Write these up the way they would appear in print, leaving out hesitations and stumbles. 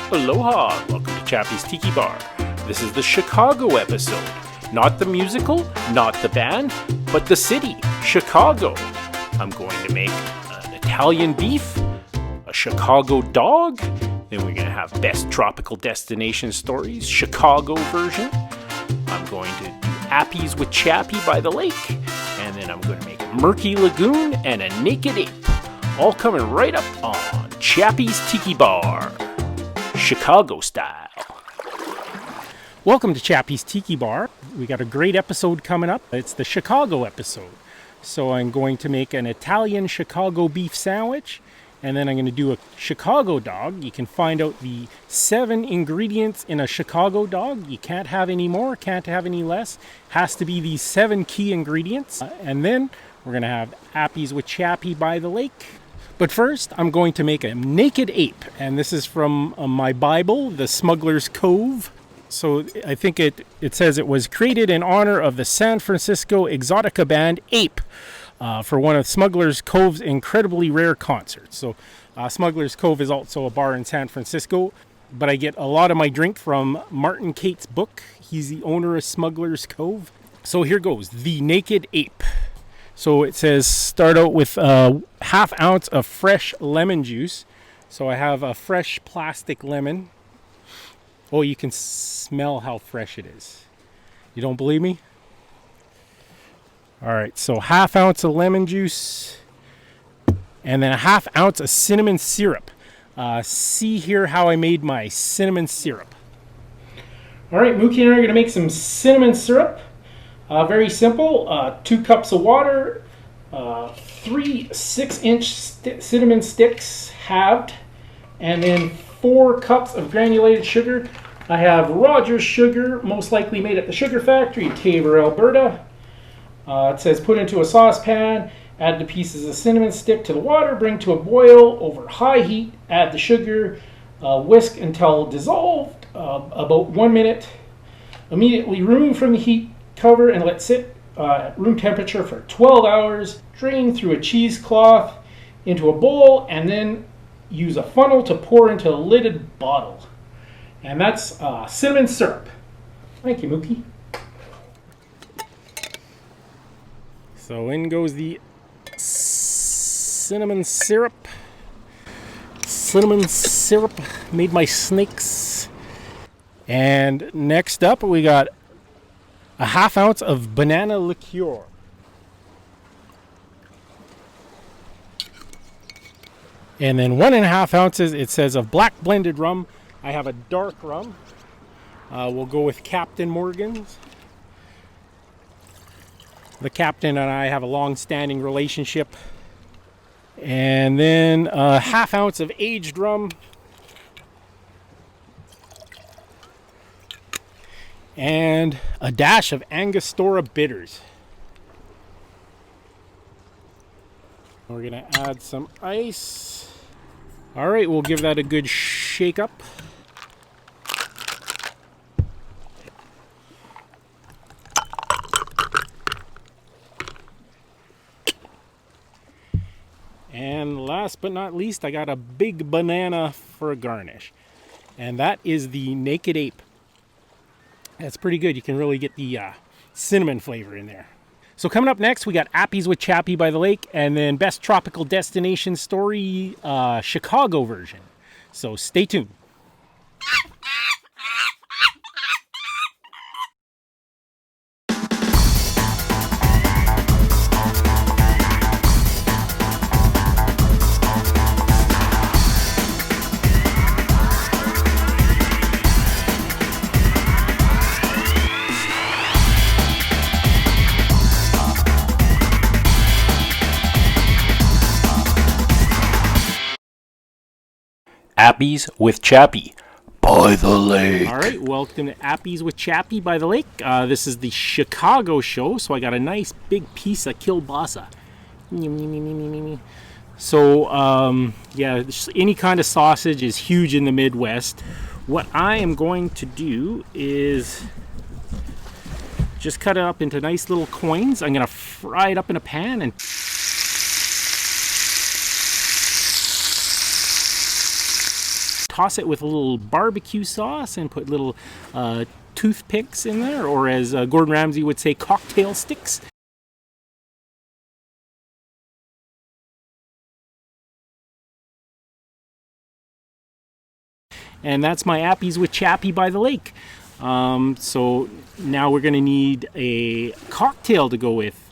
Aloha! Welcome to Chappy's Tiki Bar. This is the Chicago episode. Not the musical, not the band, but the city, Chicago. I'm going to make an Italian beef, a Chicago dog, then we're going to have best tropical destination stories, Chicago version. I'm going to do Appies with Chappy by the lake, and then I'm going to make a Murky Lagoon and a Naked Ape. All coming right up on Chappy's Tiki Bar. Chicago style. Welcome to Chappy's Tiki Bar. We got a great episode coming up. It's the Chicago episode. So I'm going to make an Italian Chicago beef sandwich, and then I'm going to do a Chicago dog. You can find out the 7 ingredients in a Chicago dog. You can't have any more, can't have any less. Has to be these 7 key ingredients. And then we're going to have Appies with Chappy by the lake. But first, I'm going to make a Naked Ape, and this is from my Bible, the Smuggler's Cove. So I think it says it was created in honor of the San Francisco exotica band Ape for one of Smuggler's Cove's incredibly rare concerts. So Smuggler's Cove is also a bar in San Francisco, but I get a lot of my drink from Martin Cate's book. He's the owner of Smuggler's Cove. So here goes, the Naked Ape. So it says start out with a half ounce of fresh lemon juice. So I have a fresh plastic lemon. Oh, you can smell how fresh it is. You don't believe me? All right, so half ounce of lemon juice and then a half ounce of cinnamon syrup. See here how I made my cinnamon syrup. All right, Mookie and I are going to make some cinnamon syrup. Very simple, 2 cups of water, 3 6-inch cinnamon sticks halved, and then 4 cups of granulated sugar. I have Rogers sugar, most likely made at the sugar factory, Taber, Alberta. It says put into a saucepan, add the pieces of cinnamon stick to the water, bring to a boil over high heat, add the sugar, whisk until dissolved, about 1 minute. Immediately remove from the heat, cover and let sit at room temperature for 12 hours. Drain through a cheesecloth into a bowl and then use a funnel to pour into a lidded bottle. And that's cinnamon syrup. Thank you, Mookie. So in goes the cinnamon syrup. Cinnamon syrup made my snakes. And next up we got a half ounce of banana liqueur. And then 1.5 ounces, it says, of black blended rum. I have a dark rum. We'll go with Captain Morgan's. The captain and I have a long-standing relationship. And then a half ounce of aged rum. And a dash of Angostura bitters. We're gonna add some ice. All right, we'll give that a good shake up. And last but not least, I got a big banana for a garnish. And that is the Naked Ape. That's pretty good. You can really get the cinnamon flavor in there. So coming up next, we got Appies with Chappy by the lake, and then best tropical destination story, Chicago version. So stay tuned. Appies with Chappy by the lake. All right, welcome to Appies with Chappy by the lake. This is the Chicago show, so I got a nice big piece of kielbasa. So, yeah, any kind of sausage is huge in the Midwest. What I am going to do is just cut it up into nice little coins. I'm going to fry it up in a pan and toss it with a little barbecue sauce and put little toothpicks in there, or as Gordon Ramsay would say, cocktail sticks. And that's my Appies with Chappy by the lake. So now we're going to need a cocktail to go with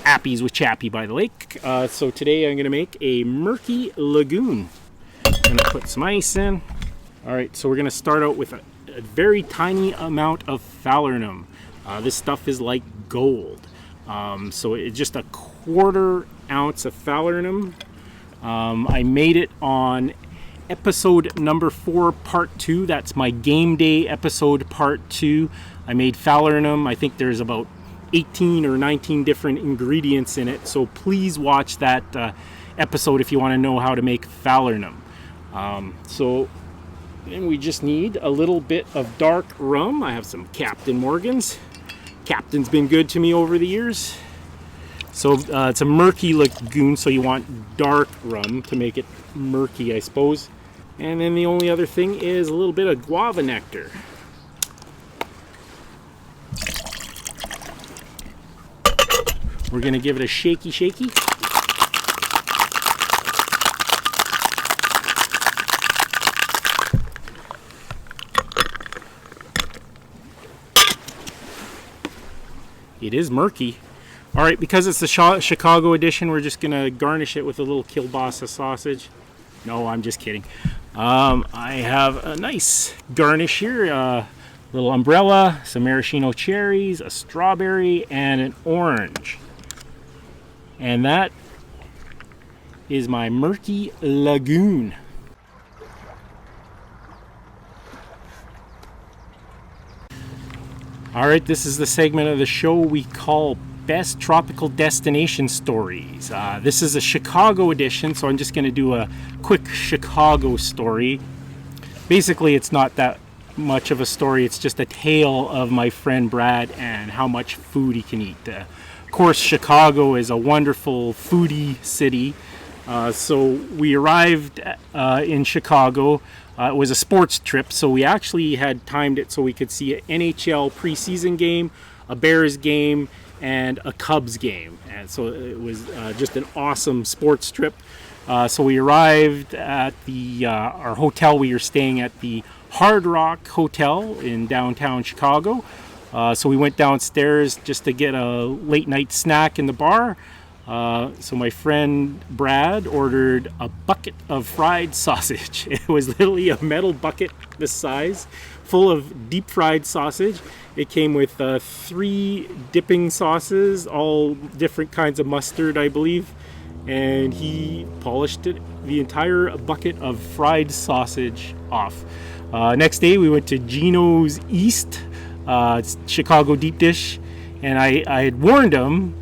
Appies with Chappy by the lake. So today I'm going to make a Murky Lagoon. I'm going to put some ice in. All right, so we're going to start out with a very tiny amount of falernum. This stuff is like gold. So it's just a 1/4 ounce of falernum. I made it on episode number 4, part 2. That's my game day episode, part 2. I made falernum. I think there's about 18 or 19 different ingredients in it. So please watch that episode if you want to know how to make falernum. So then we just need a little bit of dark rum. I have some Captain Morgan's. Captain's been good to me over the years. So it's a Murky Lagoon, so you want dark rum to make it murky, I suppose. And then the only other thing is a little bit of guava nectar. We're going to give it a shaky. It is murky. All right, because it's the Chicago edition, we're just going to garnish it with a little kielbasa sausage. No, I'm just kidding. I have a nice garnish here. A little umbrella, some maraschino cherries, a strawberry, and an orange. And that is my Murky Lagoon. All right, this is the segment of the show we call Best Tropical Destination Stories. This is a Chicago edition, so I'm just going to do a quick Chicago story. Basically, it's not that much of a story. It's just a tale of my friend Brad and how much food he can eat. Of course, Chicago is a wonderful foodie city. So we arrived in Chicago. It was a sports trip, so we actually had timed it so we could see an NHL preseason game, a Bears game, and a Cubs game. And so it was just an awesome sports trip. So we arrived at our hotel. We were staying at the Hard Rock Hotel in downtown Chicago. So we went downstairs just to get a late night snack in the bar. So my friend Brad ordered a bucket of fried sausage. It was literally a metal bucket this size, full of deep fried sausage. It came with 3 dipping sauces, all different kinds of mustard, I believe. And he polished the entire bucket of fried sausage off. Next day we went to Gino's East, Chicago deep dish. And I had warned him,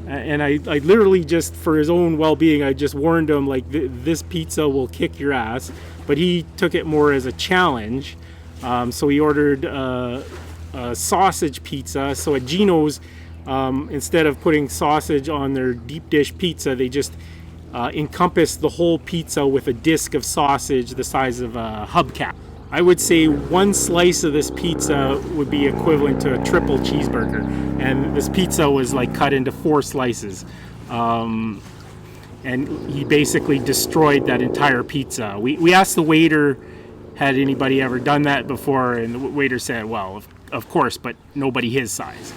and I literally just, for his own well-being, I just warned him, like, this pizza will kick your ass. But he took it more as a challenge. So he ordered a sausage pizza. So at Gino's, instead of putting sausage on their deep dish pizza, they just encompass the whole pizza with a disc of sausage the size of a hubcap. I would say 1 slice of this pizza would be equivalent to a triple cheeseburger, and this pizza was like cut into 4 slices. And he basically destroyed that entire pizza. We asked the waiter, had anybody ever done that before, and the waiter said, well, of course, but nobody his size.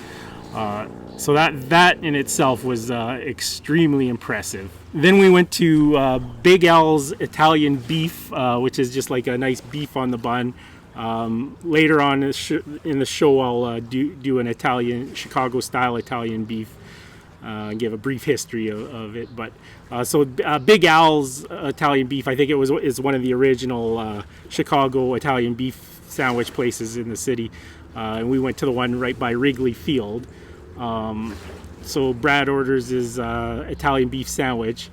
So that in itself was extremely impressive. Then we went to Big Al's Italian Beef, which is just like a nice beef on the bun. Later on in the show, I'll do an Chicago-style Italian beef, and give a brief history of it. But so Big Al's Italian Beef, I think is one of the original Chicago Italian beef sandwich places in the city. And we went to the one right by Wrigley Field. So Brad orders his Italian beef sandwich,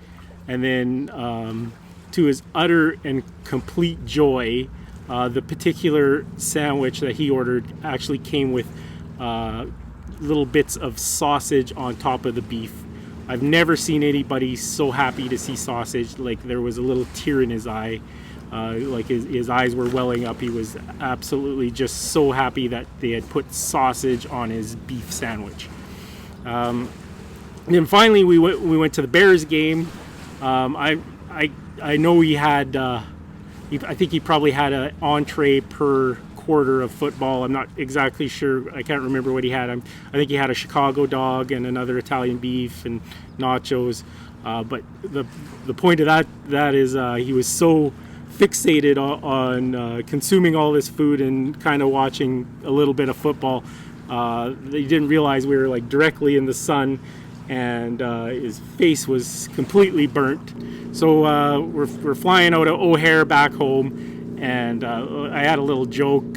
and then to his utter and complete joy, the particular sandwich that he ordered actually came with little bits of sausage on top of the beef. I've never seen anybody so happy to see sausage. Like, there was a little tear in his eye. Like his eyes were welling up. He was absolutely just so happy that they had put sausage on his beef sandwich. And then finally we went to the Bears game. I know he had I think he probably had an entree per quarter of football. I'm not exactly sure. I can't remember what he had. I think he had a Chicago dog and another Italian beef and nachos. But the point of that is he was so fixated on consuming all this food and kind of watching a little bit of football. He didn't realize we were like directly in the sun, and his face was completely burnt. So we're flying out of O'Hare back home, and I had a little joke.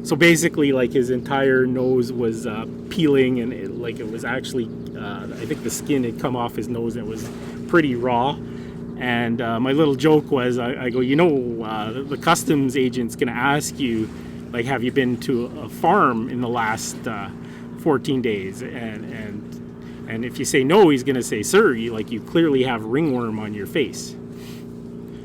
So basically, like his entire nose was peeling, and it was actually I think the skin had come off his nose. And it was pretty raw. And my little joke was, I go, the customs agent's going to ask you, like, have you been to a farm in the last 14 days? And if you say no, he's going to say, sir, you clearly have ringworm on your face.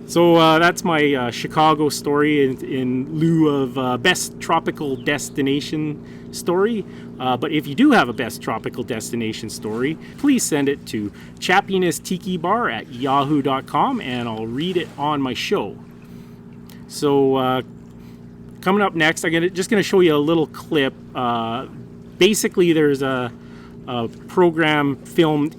So that's my Chicago story in lieu of best tropical destination story. But if you do have a best tropical destination story, please send it to chappiness@yahoo.com and I'll read it on my show. So coming up next, I'm just going to show you a little clip. Basically, there's a program filmed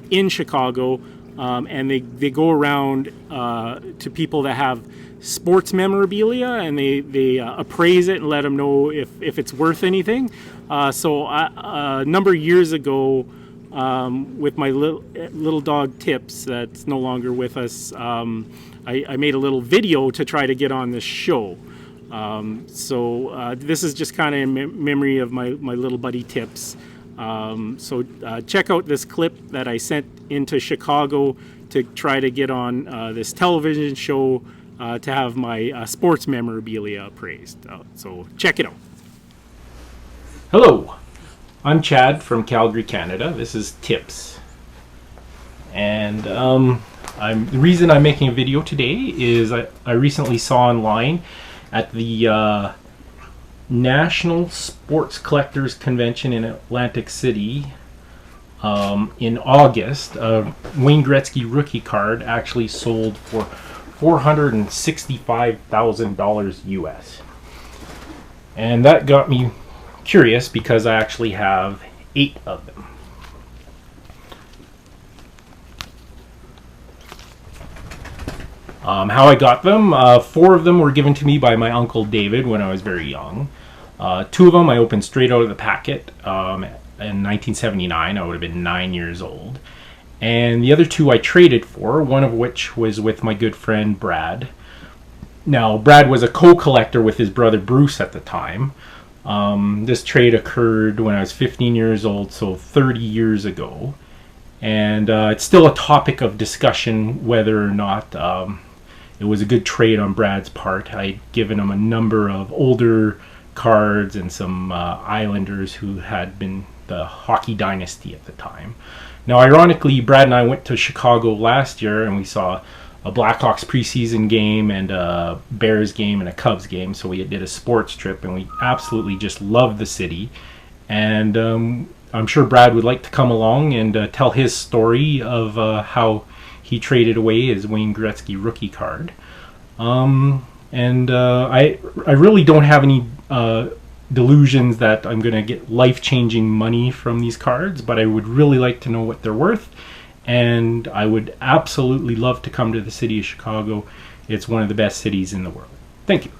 in Chicago, and they go around to people that have sports memorabilia, and they appraise it and let them know if it's worth anything. So a number of years ago, with my little dog Tips, that's no longer with us, I made a little video to try to get on this show. So this is just kind of in memory of my little buddy Tips. So check out this clip that I sent into Chicago to try to get on this television show to have my sports memorabilia appraised. So check it out. Hello, I'm Chad from Calgary, Canada. This is Tips. And the reason I'm making a video today is I recently saw online at the National Sports Collectors Convention in Atlantic City in August, a Wayne Gretzky rookie card actually sold for $465,000 US. And that got me curious because I actually have 8 of them. How I got them, 4 of them were given to me by my uncle David when I was very young. 2 of them I opened straight out of the packet in 1979. I would have been 9 years old. And the other 2 I traded for, one of which was with my good friend Brad. Now, Brad was a co-collector with his brother Bruce at the time. This trade occurred when I was 15 years old, so 30 years ago. And it's still a topic of discussion whether or not it was a good trade on Brad's part. I'd given him a number of older cards and some Islanders who had been the hockey dynasty at the time. Now, ironically, Brad and I went to Chicago last year and we saw a Blackhawks preseason game and a Bears game and a Cubs game. So we did a sports trip and we absolutely just loved the city. And I'm sure Brad would like to come along and tell his story of how he traded away his Wayne Gretzky rookie card. I really don't have any delusions that I'm going to get life-changing money from these cards, but I would really like to know what they're worth, and I would absolutely love to come to the city of Chicago. It's one of the best cities in the world. Thank you.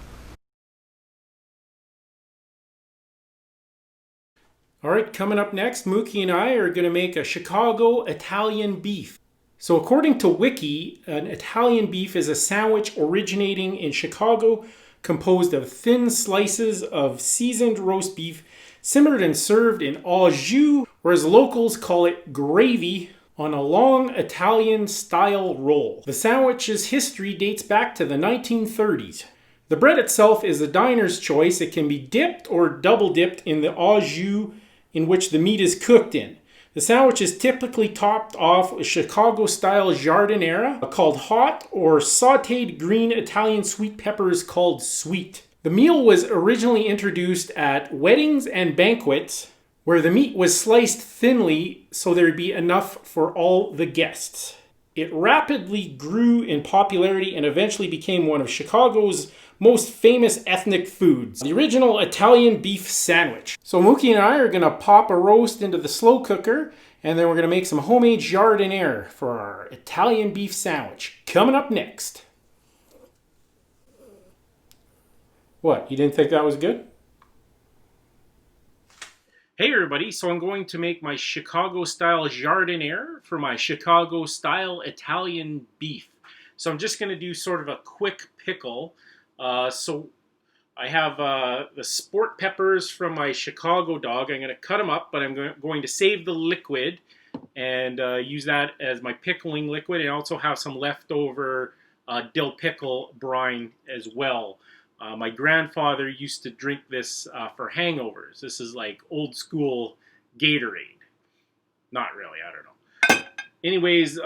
All right, coming up next, Mookie and I are going to make a Chicago Italian beef. So according to Wiki, an Italian beef is a sandwich originating in Chicago composed of thin slices of seasoned roast beef simmered and served in au jus, whereas locals call it gravy, on a long Italian-style roll. The sandwich's history dates back to the 1930s. The bread itself is a diner's choice. It can be dipped or double dipped in the au jus in which the meat is cooked in. The sandwich is typically topped off with Chicago-style giardiniera, called hot, or sautéed green Italian sweet peppers called sweet. The meal was originally introduced at weddings and banquets, where the meat was sliced thinly so there would be enough for all the guests. It rapidly grew in popularity and eventually became one of Chicago's most famous ethnic foods, the original Italian beef sandwich. So Mookie and I are going to pop a roast into the slow cooker, and then we're going to make some homemade giardiniera for our Italian beef sandwich. Coming up next. What, you didn't think that was good? Hey everybody, so I'm going to make my Chicago-style giardiniera for my Chicago-style Italian beef. So I'm just going to do sort of a quick pickle. So I have the sport peppers from my Chicago dog. I'm going to cut them up, but I'm going to save the liquid and use that as my pickling liquid, and also have some leftover dill pickle brine as well. My grandfather used to drink this for hangovers. This is like old school Gatorade. Not really, I don't know. Anyways,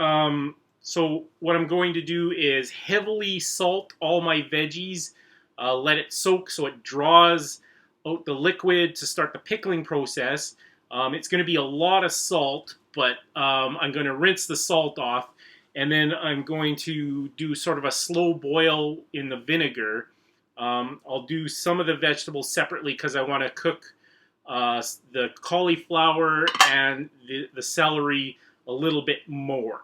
so what I'm going to do is heavily salt all my veggies, let it soak so it draws out the liquid to start the pickling process. It's going to be a lot of salt, but I'm going to rinse the salt off, and then I'm going to do sort of a slow boil in the vinegar. I'll do some of the vegetables separately because I want to cook the cauliflower and the celery a little bit more.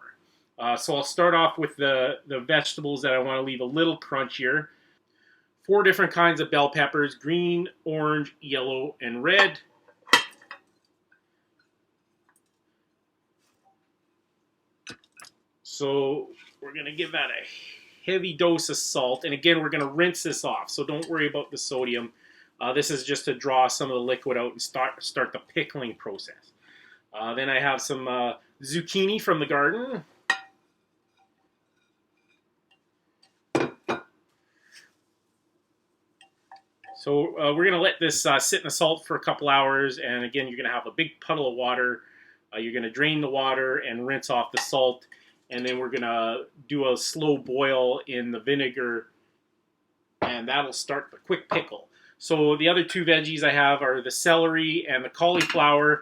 So I'll start off with the vegetables that I want to leave a little crunchier. 4 different kinds of bell peppers: green, orange, yellow, and red. So we're going to give that a heavy dose of salt, and again we're going to rinse this off, so don't worry about the sodium. This is just to draw some of the liquid out and start the pickling process. Then I have some zucchini from the garden. So we're going to let this sit in the salt for a couple hours, and again you're going to have a big puddle of water. You're going to drain the water and rinse off the salt. And then we're going to do a slow boil in the vinegar, and that'll start the quick pickle. So the other 2 veggies I have are the celery and the cauliflower.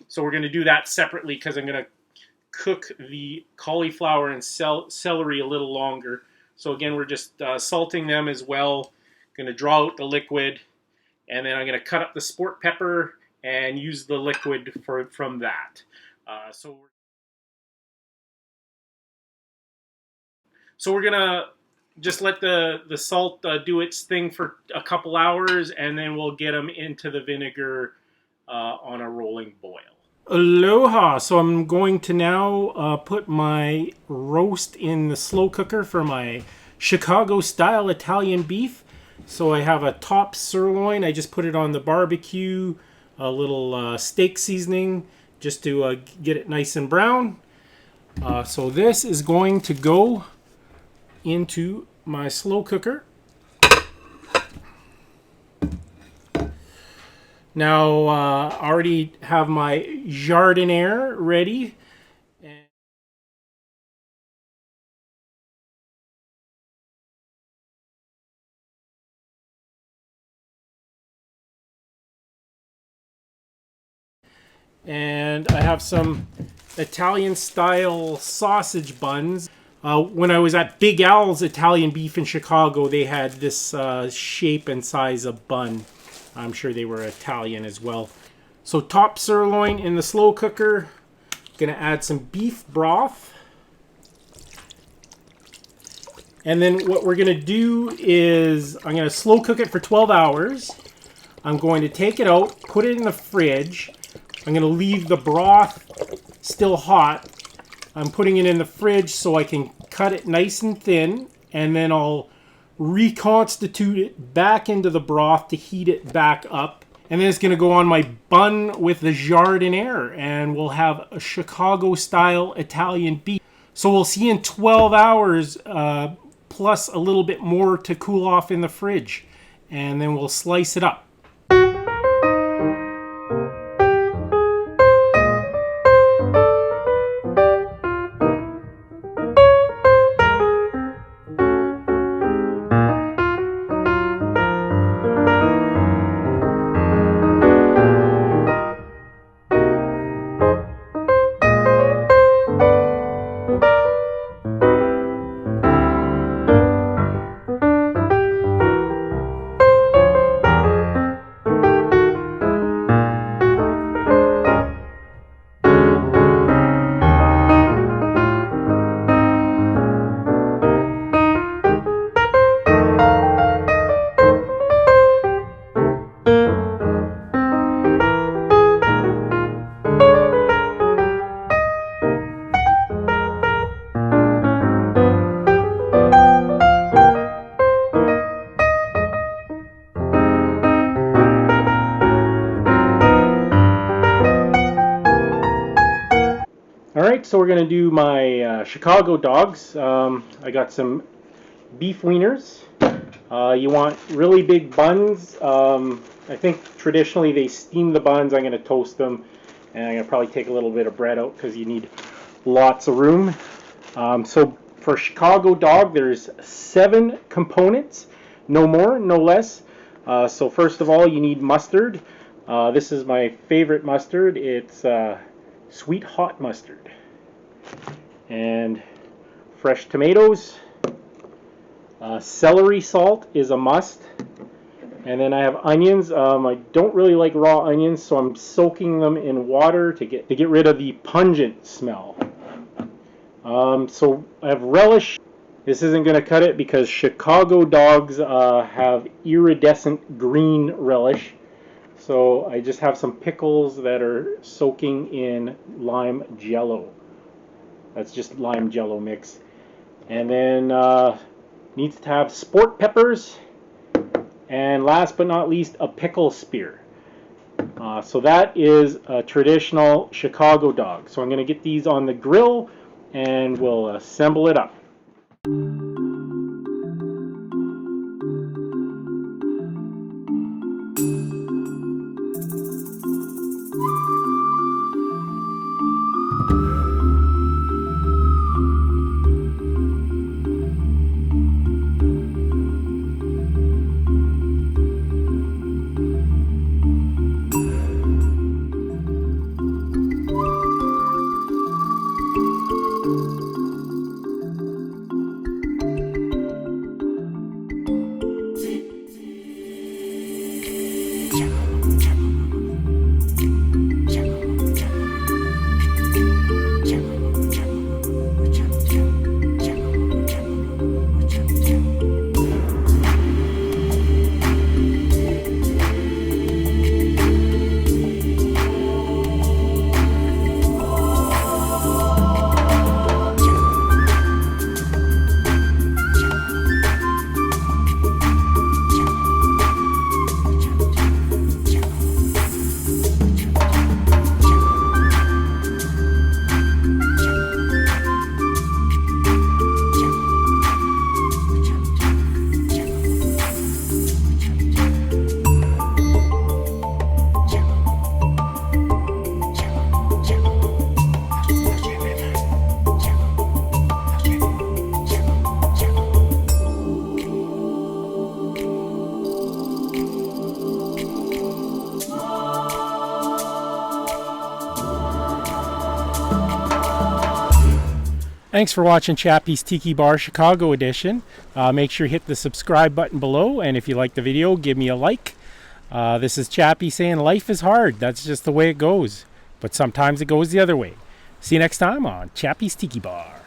So we're going to do that separately because I'm going to cook the cauliflower and celery a little longer. So again, we're just salting them as well. Going to draw out the liquid, and then I'm going to cut up the sport pepper and use the liquid from that. So we're gonna just let the salt do its thing for a couple hours, and then we'll get them into the vinegar on a rolling boil. Aloha! So I'm going to now put my roast in the slow cooker for my Chicago-style Italian beef. So I have a top sirloin. I just put it on the barbecue. A little steak seasoning just to get it nice and brown. So this is going to go into my slow cooker. Now I already have my giardiniera ready. And I have some Italian-style sausage buns. When I was at Big Al's Italian Beef in Chicago, they had this shape and size of bun. I'm sure they were Italian as well. So top sirloin in the slow cooker. Gonna add some beef broth. And then what we're gonna do is I'm gonna slow cook it for 12 hours. I'm going to take it out, put it in the fridge. I'm going to leave the broth still hot. I'm putting it in the fridge so I can cut it nice and thin, and then I'll reconstitute it back into the broth to heat it back up. And then it's going to go on my bun with the giardiniera, and we'll have a Chicago-style Italian beef. So we'll see in 12 hours, plus a little bit more to cool off in the fridge. And then we'll slice it up. so we're gonna do my Chicago dogs. I got some beef wieners. You want really big buns. I think traditionally they steam the buns. I'm gonna toast them, and I'm gonna probably take a little bit of bread out because you need lots of room. So for Chicago dog, there's 7 components, no more, no less. So first of all, you need mustard. This is my favorite mustard. It's sweet hot mustard. And fresh tomatoes. Celery salt is a must. And then I have onions. I don't really like raw onions, so I'm soaking them in water to get rid of the pungent smell. So I have relish. This isn't going to cut it because Chicago dogs have iridescent green relish. So I just have some pickles that are soaking in lime jello. That's just lime jello mix. And then needs to have sport peppers. And last but not least, a pickle spear. So that is a traditional Chicago dog. So I'm going to get these on the grill and we'll assemble it up. Thanks for watching Chappy's Tiki Bar Chicago edition. Make sure you hit the subscribe button below, and if you like the video, give me a like. This is Chappy saying life is hard. That's just the way it goes. But sometimes it goes the other way. See you next time on Chappy's Tiki Bar.